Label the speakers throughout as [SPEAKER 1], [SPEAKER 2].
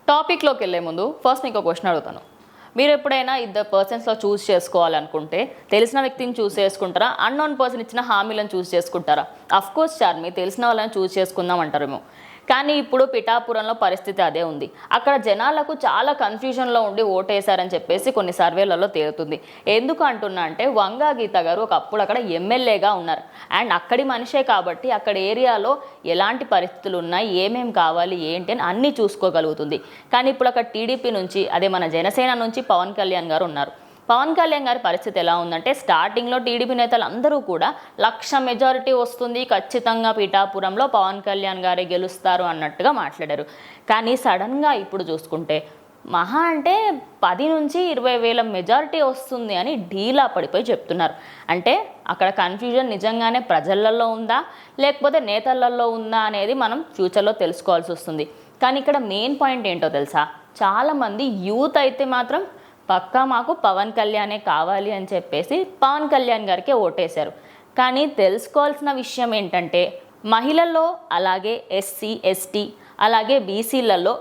[SPEAKER 1] టాపిక్లోకి వెళ్ళే ముందు ఫస్ట్ మీకు ఒక క్వశ్చన్ అడుగుతాను. మీరు ఎప్పుడైనా ఇద్దరు పర్సన్స్లో చూస్ చేసుకోవాలనుకుంటే తెలిసిన వ్యక్తిని చూస్ చేసుకుంటారా, అన్నోన్ పర్సన్ ఇచ్చిన హామీలను చూస్ చేసుకుంటారా? అఫ్కోర్స్ చార్మి, తెలిసిన వాళ్ళని చూస్ చేసుకుందాం అంటారేమో. కానీ ఇప్పుడు పిఠాపురంలో పరిస్థితి అదే ఉంది. అక్కడ జనాలకు చాలా కన్ఫ్యూజన్లో ఉండి ఓటేశారని చెప్పేసి కొన్ని సర్వేలలో తేలుతుంది. ఎందుకు అంటున్నా అంటే, వంగా గీత గారు ఒకప్పుడు అక్కడ ఎమ్మెల్యేగా ఉన్నారు. అండ్ అక్కడి మనిషే కాబట్టి అక్కడ ఏరియాలో ఎలాంటి పరిస్థితులు ఉన్నాయి, ఏమేం కావాలి ఏంటి అని అన్నీ చూసుకోగలుగుతుంది. కానీ ఇప్పుడు అక్కడ టీడీపీ నుంచి, అదే మన జనసేన నుంచి పవన్ కళ్యాణ్ గారు ఉన్నారు. పవన్ కళ్యాణ్ గారి పరిస్థితి ఎలా ఉందంటే, స్టార్టింగ్లో టీడీపీ నేతలు అందరూ కూడా 1,00,000 మెజారిటీ వస్తుంది, ఖచ్చితంగా పిఠాపురంలో పవన్ కళ్యాణ్ గారే గెలుస్తారు అన్నట్టుగా మాట్లాడారు. కానీ సడన్గా ఇప్పుడు చూసుకుంటే మహా అంటే 10 నుంచి 20,000 మెజారిటీ వస్తుంది అని ఢీలా పడిపోయి చెప్తున్నారు. అంటే అక్కడ కన్ఫ్యూజన్ నిజంగానే ప్రజలలో ఉందా లేకపోతే నేతలలో ఉందా అనేది మనం ఫ్యూచర్లో తెలుసుకోవాల్సి వస్తుంది. కానీ ఇక్కడ మెయిన్ పాయింట్ ఏంటో తెలుసా, చాలామంది యూత్ అయితే మాత్రం పక్కా మాకు పవన్ కళ్యాణే కావాలి అని చెప్పేసి పవన్ కళ్యాణ్ గారికి ఓటేశారు. కానీ తెలుసుకోవాల్సిన విషయం ఏంటంటే, మహిళల్లో అలాగే ఎస్సీ ఎస్టీ అలాగే బీసీలలో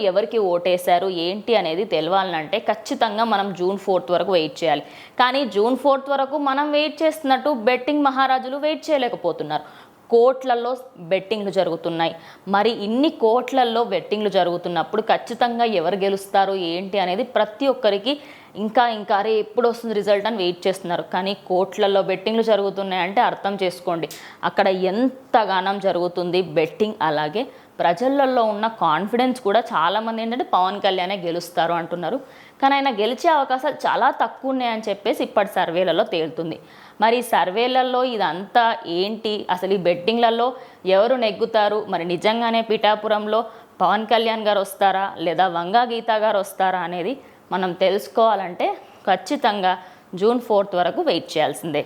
[SPEAKER 1] ఎవరికి ఓటేశారు ఏంటి అనేది తెలవాలంటే ఖచ్చితంగా మనం June 4th వరకు వెయిట్ చేయాలి. కానీ June 4th వరకు మనం వెయిట్ చేస్తున్నట్టు బెట్టింగ్ మహారాజులు వెయిట్ చేయలేకపోతున్నారు. కోట్లలో బెట్టింగ్లు జరుగుతున్నాయి. మరి ఇన్ని కోట్లలో బెట్టింగ్లు జరుగుతున్నప్పుడు ఖచ్చితంగా ఎవరు గెలుస్తారు ఏంటి అనేది ప్రతి ఒక్కరికి ఇంకా అరే ఎప్పుడు వస్తుంది రిజల్ట్ అని వెయిట్ చేస్తున్నారు. కానీ కోట్లలో బెట్టింగ్లు జరుగుతున్నాయంటే అర్థం చేసుకోండి అక్కడ ఎంతగానం జరుగుతుంది బెట్టింగ్. అలాగే ప్రజలలో ఉన్న కాన్ఫిడెన్స్ కూడా చాలామంది ఏంటంటే పవన్ కళ్యాణే గెలుస్తారు అంటున్నారు. కానీ ఆయన గెలిచే అవకాశాలు చాలా తక్కువ ఉన్నాయని చెప్పేసి ఇప్పటి సర్వేలలో తేలుతుంది. మరి సర్వేలలో ఇదంతా ఏంటి, అసలు ఈ బెట్టింగ్లలో ఎవరు నెగ్గుతారు, మరి నిజంగానే పిఠాపురంలో పవన్ కళ్యాణ్ గారు వస్తారా లేదా వంగా గీత గారు వస్తారా అనేది మనం తెలుసుకోవాలంటే ఖచ్చితంగా June 4th వరకు వెయిట్ చేయాల్సిందే.